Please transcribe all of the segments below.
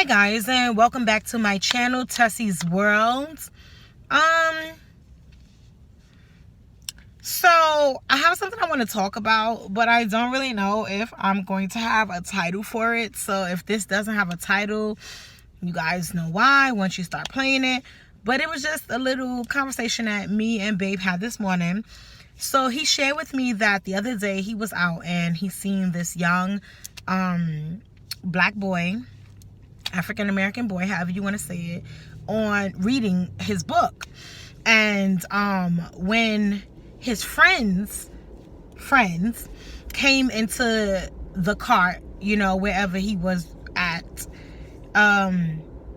Hi guys, and welcome back to my channel, Tessie's World. So I have something I want to talk about, but I don't really know if I'm going to have a title for it. So if this doesn't have a title, you guys know why once you start playing it. But it was just a little conversation that me and Babe had this morning. So he shared with me that the other day he was out and he seen this young black boy, African American boy, however you want to say it, on reading his book. And when his friends came into the cart, wherever he was at,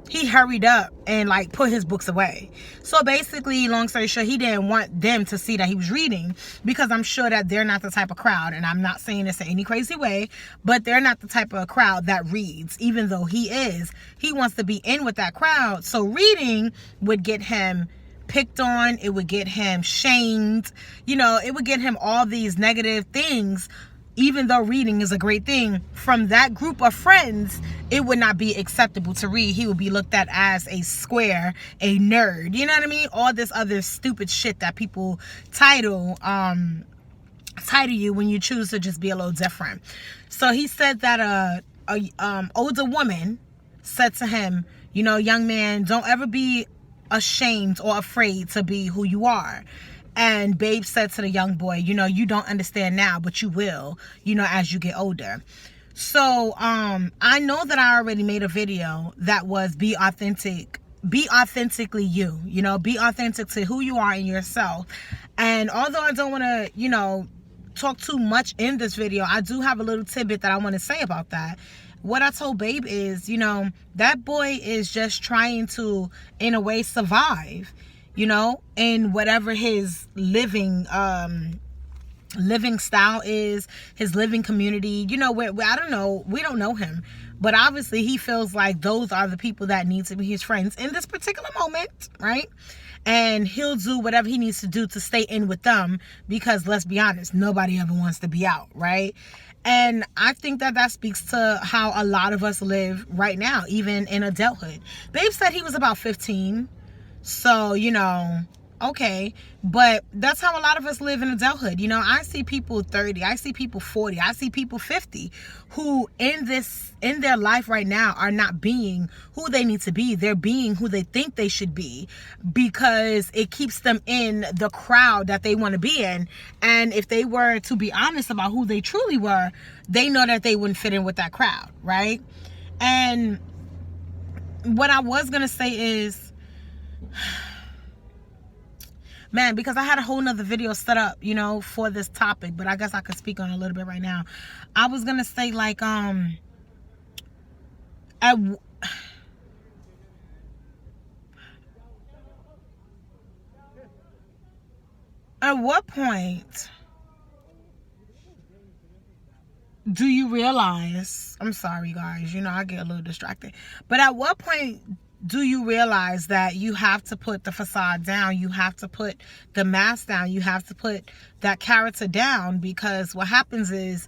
he hurried up and like put his books away. So basically, long story short, he didn't want them to see that he was reading, because I'm sure that they're not the type of crowd, and I'm not saying this in any crazy way, but they're not the type of crowd that reads. Even though he is, he wants to be in with that crowd. So reading would get him picked on, it would get him shamed, it would get him all these negative things. Even though reading is a great thing, from that group of friends, it would not be acceptable to read. He would be looked at as a square, a nerd, you know what I mean? All this other stupid shit that people title you when you choose to just be a little different. So he said that a older woman said to him, young man, don't ever be ashamed or afraid to be who you are. And Babe said to the young boy, you don't understand now, but you will, as you get older. So I know that I already made a video that was be authentic. Be authentically you, be authentic to who you are in yourself. And although I don't want to, talk too much in this video, I do have a little tidbit that I want to say about that. What I told Babe is, that boy is just trying to, in a way, survive, in whatever his living style is, his living community, where I don't know, we don't know him, but obviously he feels like those are the people that need to be his friends in this particular moment, right? And he'll do whatever he needs to do to stay in with them, because let's be honest, nobody ever wants to be out, right? And I think that speaks to how a lot of us live right now, even in adulthood. Babe said he was about 15. So, okay. But that's how a lot of us live in adulthood. I see people 30, I see people 40, I see people 50 who in their life right now are not being who they need to be. They're being who they think they should be, because it keeps them in the crowd that they want to be in. And if they were to be honest about who they truly were, they know that they wouldn't fit in with that crowd, right? And what I was going to say is, man, because I had a whole nother video set up, for this topic, but I guess I could speak on it a little bit right now. I was going to say, like, at what point do you realize, I'm sorry guys, I get a little distracted, but at what point do you realize that you have to put the facade down, you have to put the mask down, you have to put that character down? Because what happens is,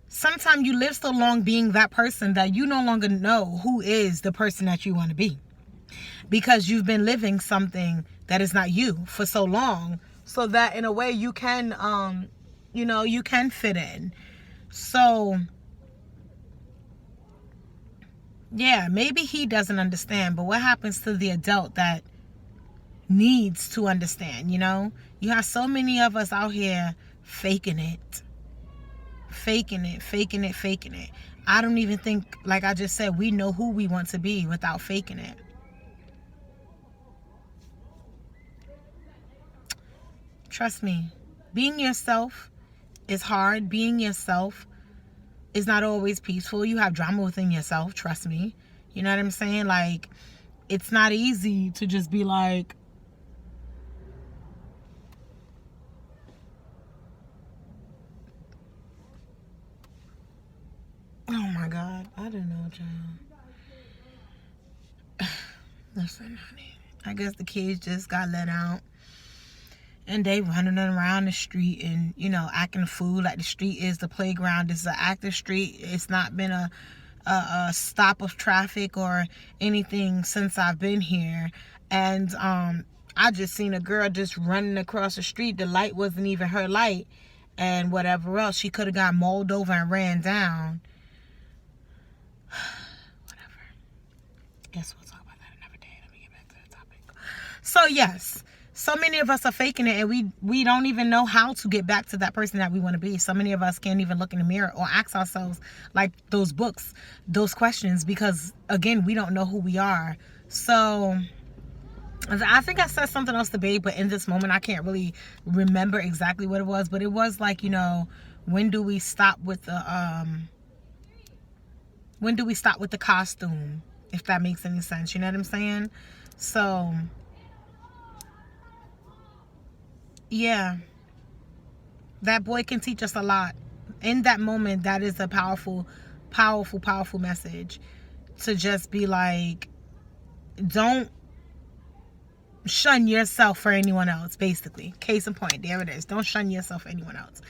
sometimes you live so long being that person that you no longer know who is the person that you want to be, because you've been living something that is not you for so long, so that in a way you can you can fit in. So yeah, maybe he doesn't understand, but what happens to the adult that needs to understand? You have so many of us out here faking it. I don't even think, like I just said, we know who we want to be without faking it. Trust me, being yourself is hard. Being yourself is not always peaceful. You have drama within yourself, trust me. You know what I'm saying? Like, it's not easy to just be like, oh my God, I don't know, child. Listen, honey, I guess the kids just got let out, and they running around the street and, acting a fool like the street is the playground. This is an active street. It's not been a a stop of traffic or anything since I've been here. And I just seen a girl just running across the street. The light wasn't even her light, and whatever else, she could have got mauled over and ran down. Whatever. Guess we'll talk about that another day. Let me get back to the topic. So yes, so many of us are faking it, and we don't even know how to get back to that person that we want to be. So many of us can't even look in the mirror or ask ourselves, like, those books, those questions, because again, we don't know who we are. So I think I said something else to Babe, but in this moment I can't really remember exactly what it was. But it was like, you know, when do we stop with the costume, if that makes any sense? You know what I'm saying? So yeah, that boy can teach us a lot. In that moment, that is a powerful message, to just be like, don't shun yourself for anyone else. Basically, case in point, there it is. Don't shun yourself for anyone else,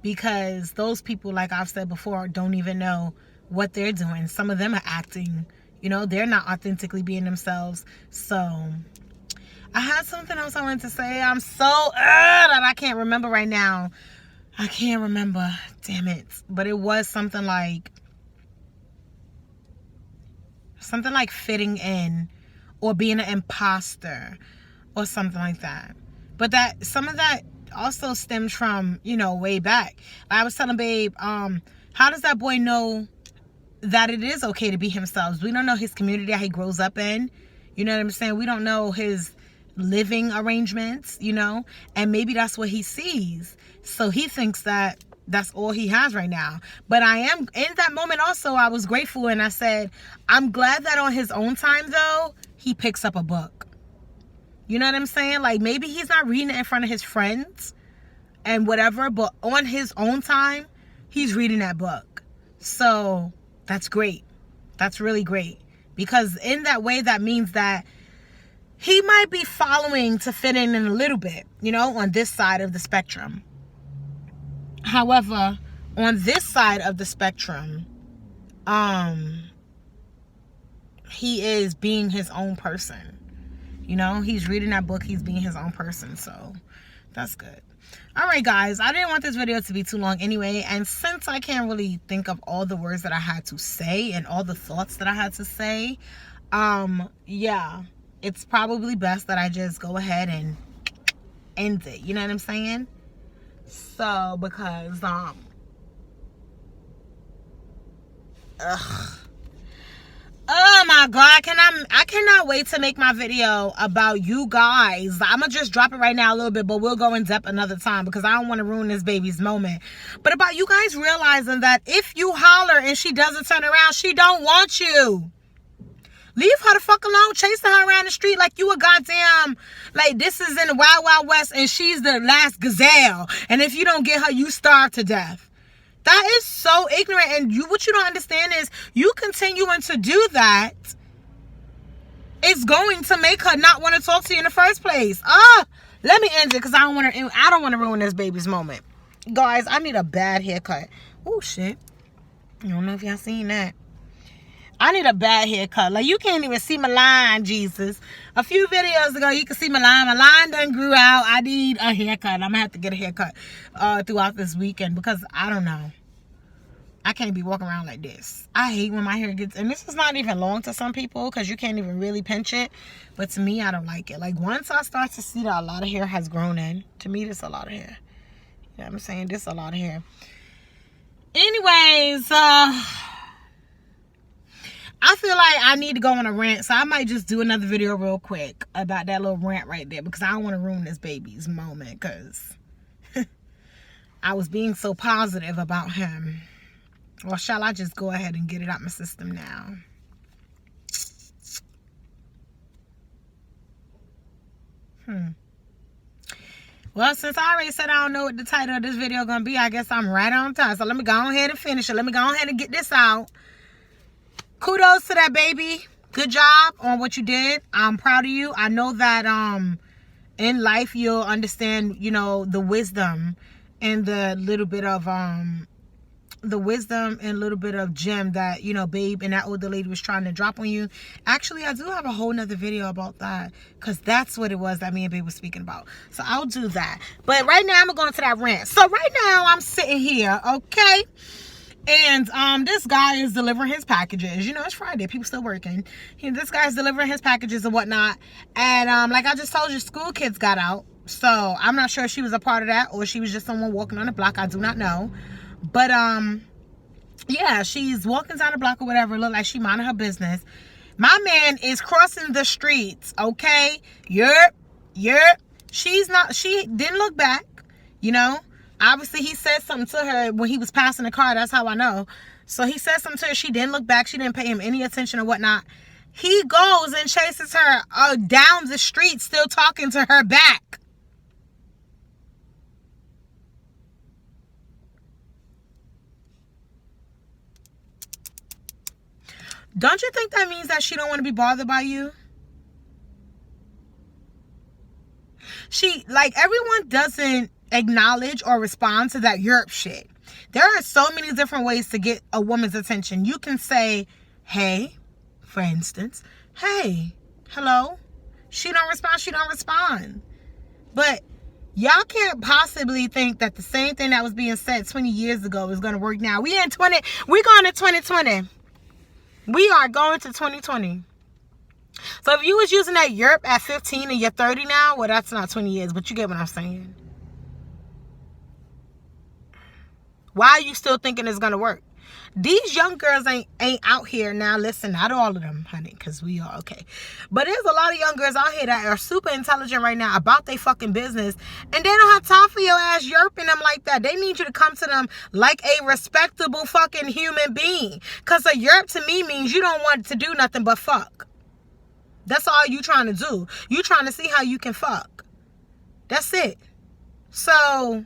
because those people, like I've said before, don't even know what they're doing. Some of them are acting, you know, they're not authentically being themselves. So I had something else I wanted to say. I'm so that I can't remember right now. I can't remember, damn it. But it was something like fitting in, or being an imposter, or something like that. But that, some of that also stems from, you know, way back. I was telling Babe, how does that boy know that it is okay to be himself? We don't know his community that he grows up in. You know what I'm saying? We don't know his living arrangements, you know, and maybe that's what he sees. So he thinks that that's all he has right now. But I am, in that moment also, I was grateful, and I said, I'm glad that on his own time, though, he picks up a book. You know what I'm saying? Like, maybe he's not reading it in front of his friends and whatever, but on his own time, he's reading that book. So that's great. That's really great. Because in that way, that means that he might be following to fit in a little bit, you know, on this side of the spectrum. However, on this side of the spectrum, he is being his own person. You know, he's reading that book, he's being his own person. So that's good. All right, guys, I didn't want this video to be too long anyway. And since I can't really think of all the words that I had to say and all the thoughts that I had to say, yeah, it's probably best that I just go ahead and end it. You know what I'm saying? So, because, oh my God, I cannot wait to make my video about you guys. I'm gonna just drop it right now a little bit, but we'll go in depth another time, because I don't want to ruin this baby's moment. But about you guys realizing that if you holler and she doesn't turn around, she don't want you. Leave her the fuck alone, chasing her around the street like you a goddamn, like this is in the Wild Wild West and she's the last gazelle. And if you don't get her, you starve to death. That is so ignorant. And what you don't understand is, you continuing to do that is going to make her not want to talk to you in the first place. Let me end it, because I don't want to ruin this baby's moment. Guys, I need a bad haircut. Oh shit. I don't know if y'all seen that. I need a bad haircut. Like, you can't even see my line, Jesus. A few videos ago, you can see my line. My line done grew out. I need a haircut. I'm going to have to get a haircut throughout this weekend, because I don't know. I can't be walking around like this. I hate when my hair gets... And this is not even long to some people, because you can't even really pinch it. But to me, I don't like it. Like, once I start to see that a lot of hair has grown in, to me, this is a lot of hair. You know what I'm saying? This is a lot of hair. Anyways, I feel like I need to go on a rant, so I might just do another video real quick about that little rant right there, because I don't want to ruin this baby's moment, because I was being so positive about him. Or shall I just go ahead and get it out my system now? Well, since I already said I don't know what the title of this video going to be, I guess I'm right on time. So let me go ahead and finish it. Let me go ahead and get this out. Kudos to that baby. Good job on what you did. I'm proud of you. I know that in life you'll understand, you know, the wisdom and the little bit of the wisdom and a little bit of gem that, you know, Babe and that older lady was trying to drop on you. Actually, I do have a whole nother video about that, because that's what it was that me and Babe was speaking about. So I'll do that. But right now, I'm going to go into that rant. So right now, I'm sitting here, okay? And this guy is delivering his packages. You know, it's Friday. People still working. This guy's delivering his packages and whatnot. And like I just told you, school kids got out. So I'm not sure if she was a part of that or she was just someone walking on the block. I do not know. But yeah, she's walking down the block or whatever. Look like she minding her business. My man is crossing the streets. Okay. Yep. She didn't look back, you know. Obviously, he said something to her when he was passing the car. That's how I know. So he said something to her. She didn't look back. She didn't pay him any attention or whatnot. He goes and chases her down the street, still talking to her back. Don't you think that means that she don't want to be bothered by you? Everyone doesn't acknowledge or respond to that Europe shit. There are so many different ways to get a woman's attention. You can say, hey, for instance, hey, hello. She don't respond. But y'all can't possibly think that the same thing that was being said 20 years ago is going to work now. We're going to 2020. We are going to 2020. So if you was using that Europe at 15 and you're 30 now, well, that's not 20 years, but you get what I'm saying. Why are you still thinking it's going to work? These young girls ain't out here now. Listen, not all of them, honey, because we are okay. But there's a lot of young girls out here that are super intelligent right now about their fucking business. And they don't have time for your ass yerping them like that. They need you to come to them like a respectable fucking human being. Because a yerp to me means you don't want to do nothing but fuck. That's all you trying to do. You trying to see how you can fuck. That's it. So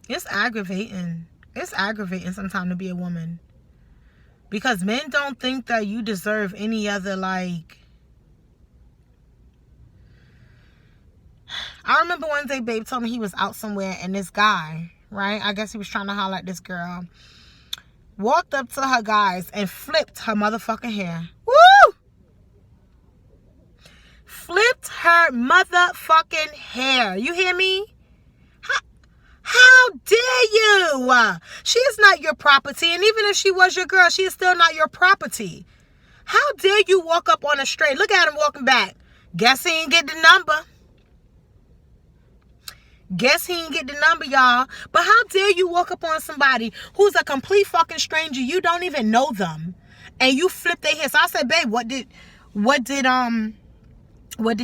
it's aggravating. It's aggravating sometimes to be a woman. Because men don't think that you deserve any other, like... I remember one day Babe told me he was out somewhere and this guy, right? I guess he was trying to holler at this girl. Walked up to her guys and flipped her motherfucking hair. Woo! Flipped her motherfucking hair. You hear me? How dare you? She is not your property. And even if she was your girl, she is still not your property. How dare you walk up on a straight? Look at him walking back. Guess he ain't get the number. Guess he ain't get the number, y'all. But how dare you walk up on somebody who's a complete fucking stranger? You don't even know them. And you flip their hair. So I said, babe, what did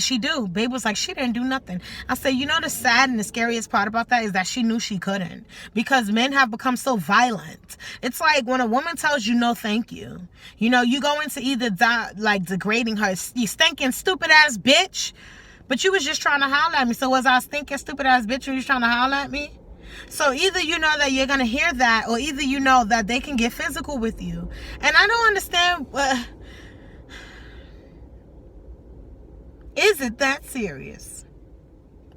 she do? Babe was like, she didn't do nothing. I said, you know, the sad and the scariest part about that is that she knew she couldn't, because men have become so violent. It's like when a woman tells you no thank you, you know, you go into either degrading her, you stinking stupid ass bitch, but you was just trying to holler at me. So was I stinking stupid ass bitch when you was trying to holler at me? So either you know that you're gonna hear that, or either you know that they can get physical with you. And I don't understand. Is it that serious?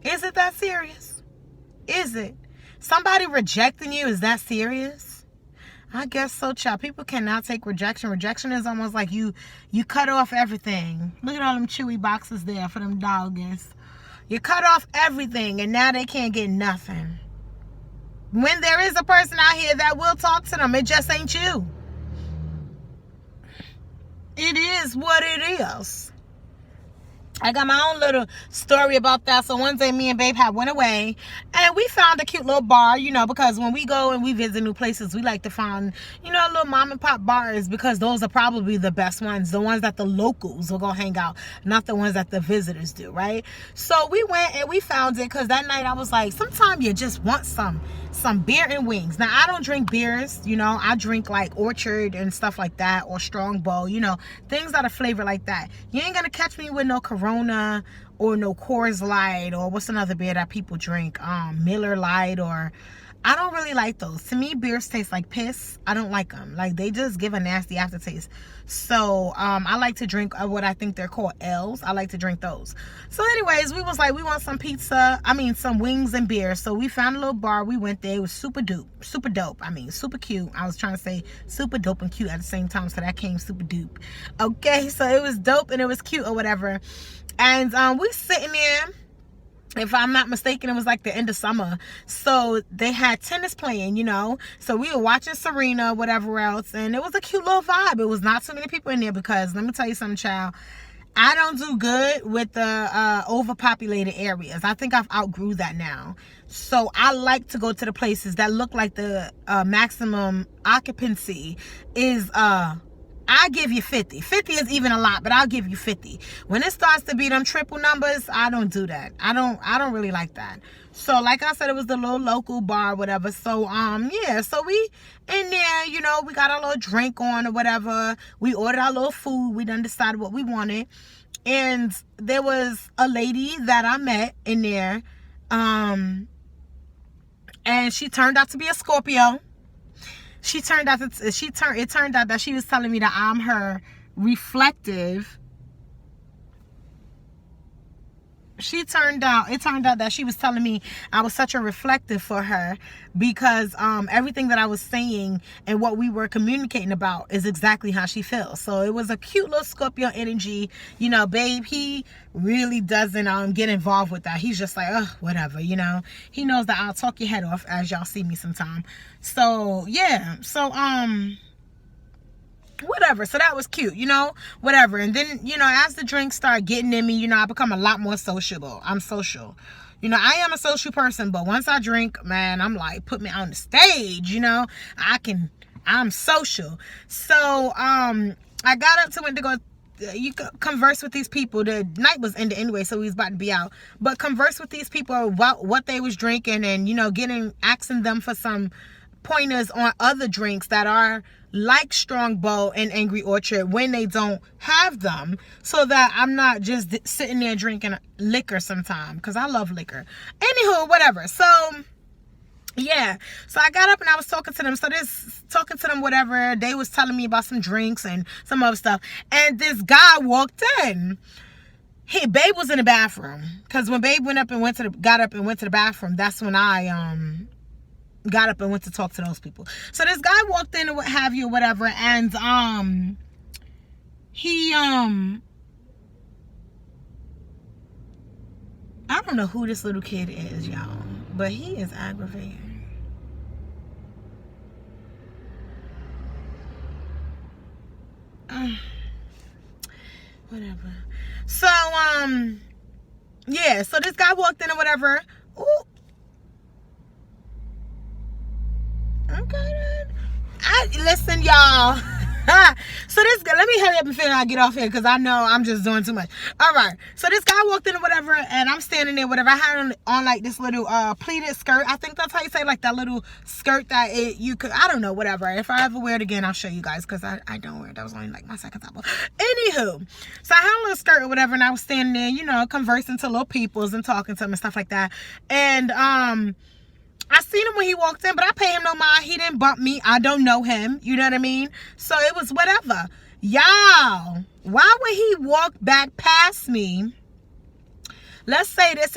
Is it that serious? Is it? Somebody rejecting you, is that serious? I guess so, child. People cannot take rejection. Rejection is almost like you cut off everything. Look at all them chewy boxes there for them doggies. You cut off everything, and now they can't get nothing. When there is a person out here that will talk to them, it just ain't you. It is what it is. I got my own little story about that. So one day me and Babe had went away and we found a cute little bar, you know, because when we go and we visit new places, we like to find, you know, little mom and pop bars, because those are probably the best ones, the ones that the locals will go hang out, not the ones that the visitors do, right? So we went and we found it, because that night I was like, sometimes you just want some beer and wings. Now, I don't drink beers, you know, I drink like Orchard and stuff like that, or Strongbow, you know, things that are flavored like that. You ain't gonna catch me with no Corona or no Coors Light, or what's another beer that people drink, Miller Lite, or I don't really like those. To me, beers taste like piss. I don't like them. Like, they just give a nasty aftertaste. So, I like to drink what I think they're called L's. I like to drink those. So, anyways, we was like, we want some pizza. I mean, some wings and beer. So, we found a little bar. We went there. It was super dope. Super dope. I mean, super cute. I was trying to say super dope and cute at the same time. So, that came super dupe. Okay, so it was dope and it was cute or whatever. And we sitting there. If I'm not mistaken, it was like the end of summer. So they had tennis playing, you know. So we were watching Serena, whatever else. And it was a cute little vibe. It was not too many people in there because, let me tell you something, child. I don't do good with the overpopulated areas. I think I've outgrew that now. So I like to go to the places that look like the maximum occupancy is I give you 50. 50 is even a lot, but I'll give you 50. When it starts to be them triple numbers, I don't do that. I don't really like that. So like I said, it was the little local bar, whatever. So yeah, so we in there, you know, we got our little drink on or whatever. We ordered our little food. We done decided what we wanted. And there was a lady that I met in there. And she turned out to be a Scorpio. It turned out that she was telling me that I'm her reflective. It turned out that she was telling me I was such a reflective for her because everything that I was saying and what we were communicating about is exactly how she feels. So it was a cute little Scorpio energy. You know, babe, he really doesn't get involved with that. He's just like, oh, whatever, you know. He knows that I'll talk your head off as y'all see me sometime. So yeah, so whatever. So that was cute, you know, whatever. And then, you know, as the drinks start getting in me, you know, I become a lot more sociable. I'm social. You know, I am a social person, but once I drink, man, I'm like, put me on the stage, you know, I'm social. So, I got up to went to go, you converse with these people. The night was ended anyway, so we was about to be out. But converse with these people about what they was drinking and, you know, asking them for some pointers on other drinks that are like Strongbow and Angry Orchard when they don't have them, so that I'm not just sitting there drinking liquor sometime, because I love liquor. Anywho, whatever. So yeah, so I got up and I was talking to them. Whatever, they was telling me about some drinks and some other stuff, and this guy walked in. Babe was in the bathroom, because when Babe got up and went to the bathroom, that's when I got up and went to talk to those people. So this guy walked in or what have you or whatever, and he I don't know who this little kid is, y'all, but he is aggravating. Whatever. So yeah, so this guy walked in or whatever. Ooh. Okay, listen, y'all. So let me hurry up and figure out get off here, because I know I'm just doing too much. All right, so this guy walked in or whatever, and I'm standing there, whatever. I had on like this little pleated skirt. I think that's how you say, like that little skirt that you could, I don't know, whatever. If I ever wear it again, I'll show you guys, because I don't wear it. That was only like my second time. Anywho, so I had a little skirt or whatever, and I was standing there, you know, conversing to little peoples and talking to them and stuff like that. And I seen him when he walked in, but I pay him no mind. He didn't bump me. I don't know him. You know what I mean? So it was whatever. Y'all, why would he walk back past me? Let's say this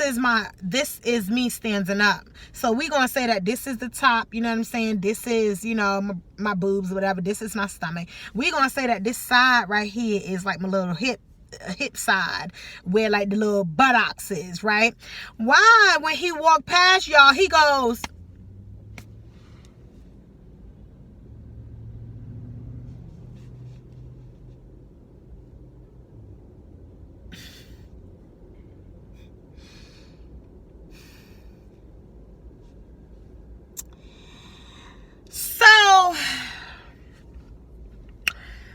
is me standing up. So we gonna say that this is the top, you know what I'm saying? This is, you know, my boobs or whatever. This is my stomach. We gonna say that this side right here is like my little hip side, where like the little buttocks is, right? Why, when he walked past y'all, he goes, so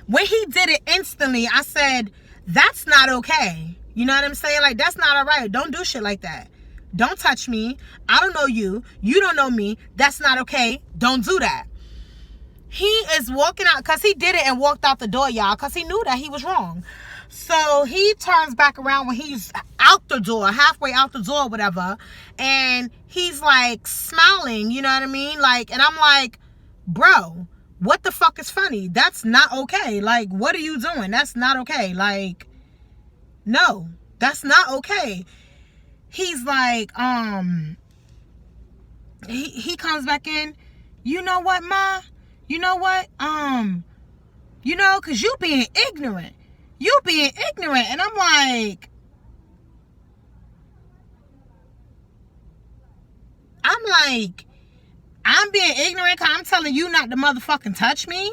when he did it instantly, I said, that's not okay. You know what I'm saying? Like, that's not all right. Don't do shit like that. Don't touch me. I don't know you. You don't know me. That's not okay. Don't do that. He is walking out, because he did it and walked out the door, y'all, because he knew that he was wrong. So he turns back around when he's out the door, halfway out the door, whatever, and he's like smiling, you know what I mean? Like, and I'm like, bro, what the fuck is funny? That's not okay. Like, what are you doing? That's not okay. Like, no, that's not okay. He's like, he comes back in, you know what, ma? You know what? Cause you being ignorant. You being ignorant. And I'm like, I'm being ignorant because I'm telling you not to motherfucking touch me?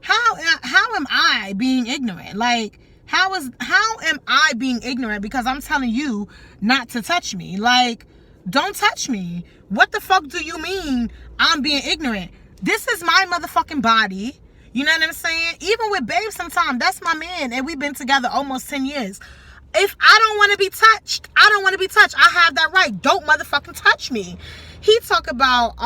How am I being ignorant? Like, how am I being ignorant because I'm telling you not to touch me? Like, don't touch me. What the fuck do you mean I'm being ignorant? This is my motherfucking body. You know what I'm saying? Even with Babe sometimes, that's my man, and we've been together almost 10 years. If I don't want to be touched, I don't want to be touched. I have that right. Don't motherfucking touch me. He talk about,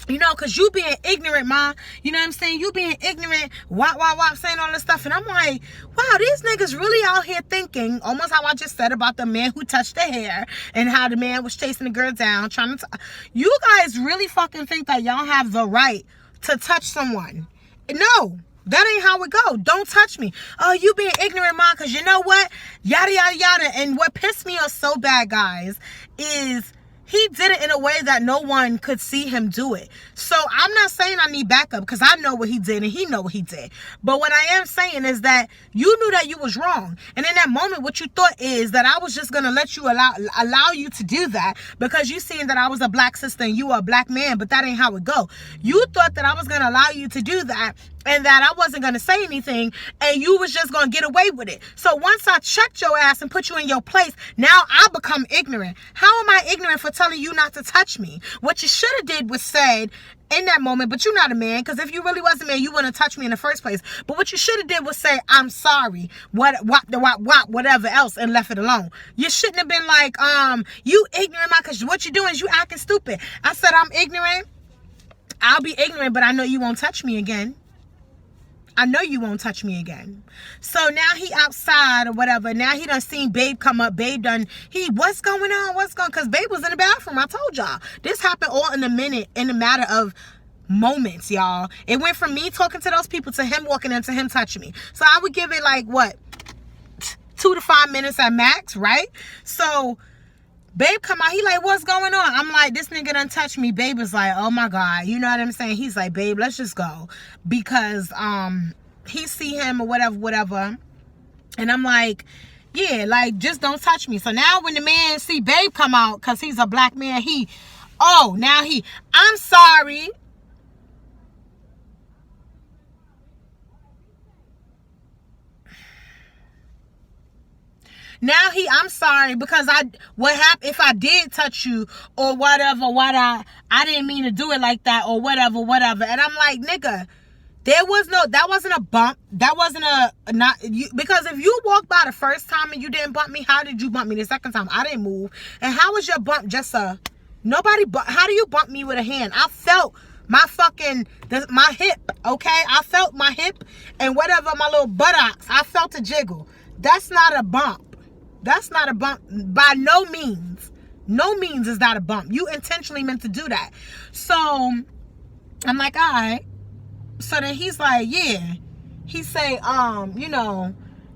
because you being ignorant, ma. You know what I'm saying? You being ignorant, wop, saying all this stuff. And I'm like, wow, these niggas really out here thinking, almost how I just said about the man who touched the hair and how the man was chasing the girl down, trying to... You guys really fucking think that y'all have the right to touch someone. No, that ain't how it go. Don't touch me. Oh, you being ignorant, ma, because you know what? Yada, yada, yada. And what pissed me off so bad, guys, is... he did it in a way that no one could see him do it. So I'm not saying I need backup because I know what he did and he know what he did. But what I am saying is that you knew that you was wrong. And in that moment, what you thought is that I was just going to let you allow you to do that because you seen that I was a black sister and you were a black man, but that ain't how it go. You thought that I was going to allow you to do that and that I wasn't going to say anything and you was just going to get away with it. So once I checked your ass and put you in your place, now I become ignorant. How am I ignorant for telling you not to touch me? What you should have did was said in that moment, but you're not a man, because if you really was a man, you wouldn't touch me in the first place. But what you should have did was say, I'm sorry, whatever else, and left it alone. You shouldn't have been like, you ignorant, because what you're doing is you acting stupid. I said, I'm ignorant. I'll be ignorant, but I know you won't touch me again. I know you won't touch me again. So now he outside or whatever. Now he done seen Babe come up. Babe done, what's going on? Because Babe was in the bathroom. I told y'all. This happened all in a matter of moments, y'all. It went from me talking to those people to him walking in to him touching me. So I would give it like, 2 to 5 minutes at max, right? So Babe come out, he like, what's going on? I'm like, this nigga done touched me. Babe is like, oh my God. You know what I'm saying? He's like, babe, let's just go. Because he see him or whatever. And I'm like, yeah, like, just don't touch me. So now when the man see Babe come out, because he's a black man, I'm sorry. Now I'm sorry because what happened if I did touch you or whatever, I didn't mean to do it like that or whatever. And I'm like, nigga, that wasn't a bump. That wasn't because if you walked by the first time and you didn't bump me, how did you bump me the second time? I didn't move. And how was your bump just how do you bump me with a hand? I felt my hip, okay? I felt my hip and whatever, my little buttocks. I felt a jiggle. That's not a bump. That's not a bump. By no means. No means is that a bump. You intentionally meant to do that. So, I'm like, all right. So then he's like, yeah. He say, now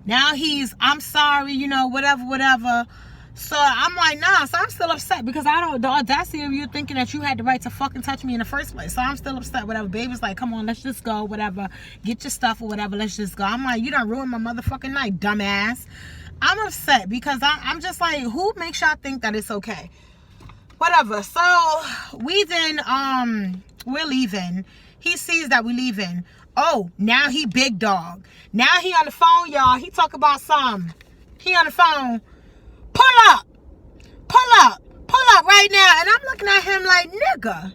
I'm sorry, whatever. So I'm like, nah. So I'm still upset because the audacity of you thinking that you had the right to fucking touch me in the first place. So I'm still upset, whatever. Baby's like, come on, let's just go, whatever. Get your stuff or whatever. Let's just go. I'm like, you done ruined my motherfucking night, dumbass. I'm upset because I'm just like, who makes y'all think that it's okay? Whatever. So we then, we're leaving. He sees that we're leaving. Oh, now he big dog. Now he on the phone, y'all. He talk about he on the phone. Pull up right now. And I'm looking at him like, nigga.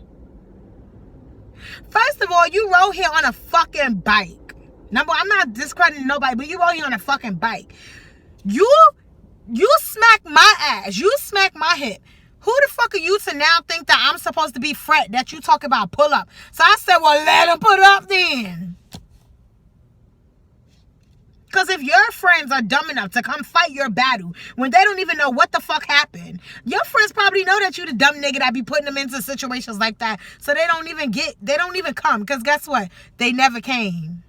First of all, you rode here on a fucking bike. I'm not discrediting nobody, but you rode here on a fucking bike. You smack my ass. You smack my hip. Who the fuck are you to now think that I'm supposed to be fret that you talk about pull up? So I said, well, let him put up then. Because if your friends are dumb enough to come fight your battle when they don't even know what the fuck happened, your friends probably know that you the dumb nigga that be putting them into situations like that. So they don't even come. Because guess what? They never came.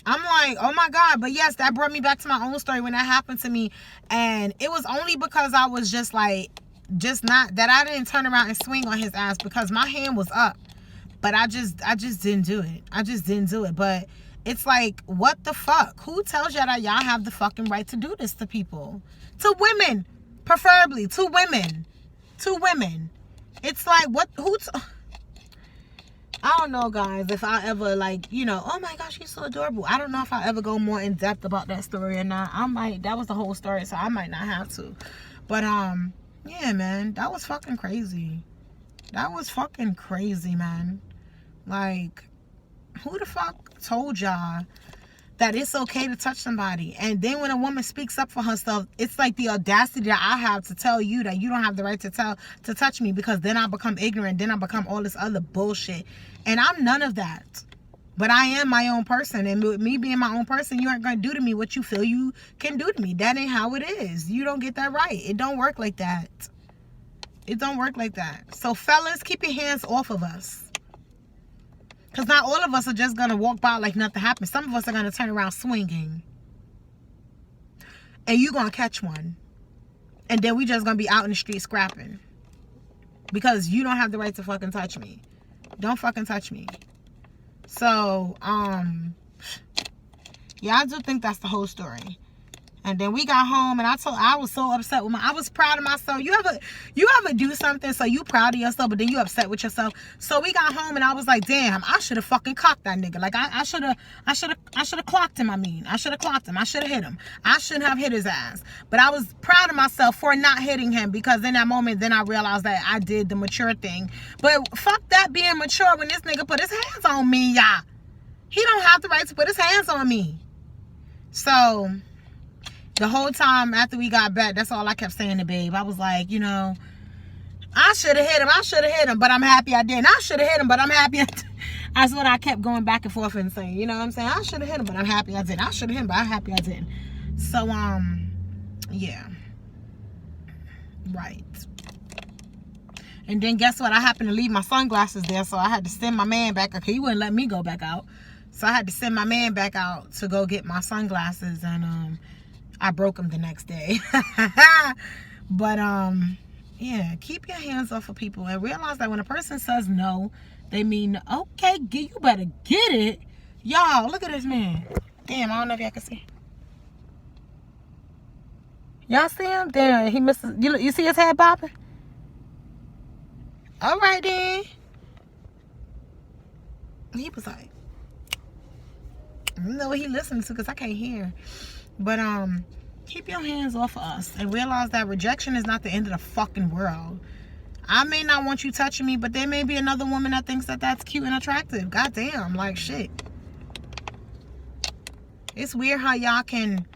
I'm like, oh my God. But yes, that brought me back to my own story when that happened to me. And it was only because I was just not, that I didn't turn around and swing on his ass, because my hand was up. But I just didn't do it. I just didn't do it. But it's like, what the fuck? Who tells y'all that y'all have the fucking right to do this to people? To women, preferably. To women. To women. It's like, I don't know, guys, if I ever, oh my gosh, she's so adorable. I don't know if I ever go more in depth about that story or not. That was the whole story, so I might not have to. But, yeah, man, that was fucking crazy. That was fucking crazy, man. Like, who the fuck told y'all that it's okay to touch somebody? And then when a woman speaks up for herself, it's like the audacity that I have to tell you that you don't have the right to touch me, because then I become ignorant, then I become all this other bullshit. And I'm none of that. But I am my own person, and with me being my own person, you aren't going to do to me what you feel you can do to me. That ain't how it is. You don't get that right. It don't work like that. It don't work like that. So fellas, keep your hands off of us. Because not all of us are just going to walk by like nothing happened. Some of us are going to turn around swinging. And you're going to catch one. And then we just going to be out in the street scrapping. Because you don't have the right to fucking touch me. Don't fucking touch me. So, yeah, I do think that's the whole story. And then we got home, and I was so upset with I was proud of myself. You ever do something so you proud of yourself, but then you upset with yourself? So we got home, and I was like, damn, I should have fucking clocked that nigga. Like, I should have clocked him. I should have clocked him. I should have hit him. I shouldn't have hit his ass. But I was proud of myself for not hitting him, because in that moment, then I realized that I did the mature thing. But fuck that being mature when this nigga put his hands on me, y'all. He don't have the right to put his hands on me. So the whole time after we got back, that's all I kept saying to Babe. I was like, I should have hit him, but I'm happy I didn't. I should have hit him, but I'm happy I didn't. That's what I kept going back and forth and saying. You know what I'm saying? I should have hit him, but I'm happy I didn't. I should have hit him, but I'm happy I didn't. So, yeah. Right. And then guess what? I happened to leave my sunglasses there, so I had to send my man back. Okay, he wouldn't let me go back out. So I had to send my man back out to go get my sunglasses, and I broke them the next day. But yeah, keep your hands off of people and realize that when a person says no, they mean okay. You better get it. Y'all, look at this man. Damn, I don't know if y'all can see. Y'all see him? Damn, he misses. You see his head bobbing? All right then. He was like, I don't know what he listening to, because I can't hear. But keep your hands off of us and realize that rejection is not the end of the fucking world. I may not want you touching me, but there may be another woman that thinks that that's cute and attractive. Goddamn, like shit. It's weird how y'all can,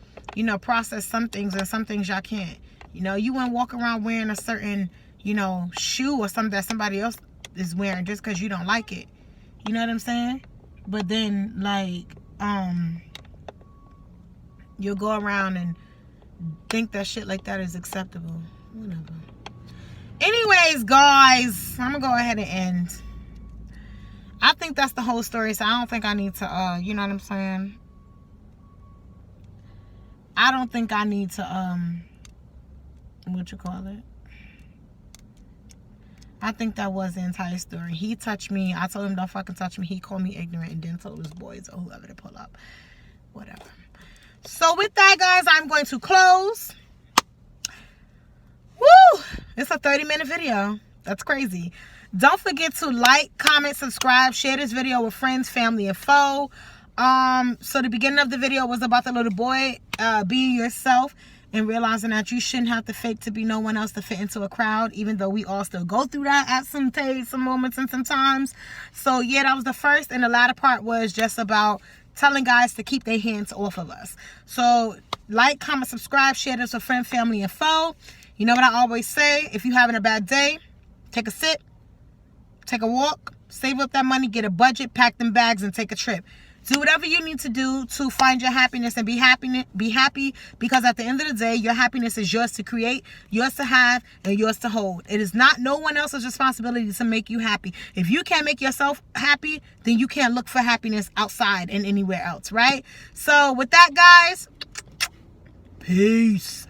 process some things and some things y'all can't. You wouldn't walk around wearing a certain, shoe or something that somebody else is wearing just because you don't like it. You know what I'm saying? But then, you'll go around and think that shit like that is acceptable. Whatever. Anyways, guys, I'm gonna go ahead and end. I think that's the whole story, so I don't think I need to you know what I'm saying? I don't think I need to what you call it? I think that was the entire story. He touched me. I told him don't fucking touch me. He called me ignorant and then told his boys or whoever to pull up. Whatever. So with that, guys, I'm going to close. Woo! It's a 30-minute video. That's crazy. Don't forget to like, comment, subscribe, share this video with friends, family, and foe. So the beginning of the video was about the little boy being yourself and realizing that you shouldn't have to fake to be no one else to fit into a crowd, even though we all still go through that at some days, some moments, and some times. So yeah, that was the first, and the latter part was just about telling guys to keep their hands off of us. So like, comment, subscribe, share this with friend, family, and foe. You know what I always say? If you're having a bad day, take a sip, take a walk, save up that money, get a budget, pack them bags, and take a trip. Do whatever you need to do to find your happiness and be happy, because at the end of the day, your happiness is yours to create, yours to have, and yours to hold. It is not no one else's responsibility to make you happy. If you can't make yourself happy, then you can't look for happiness outside and anywhere else, right? So with that, guys, peace.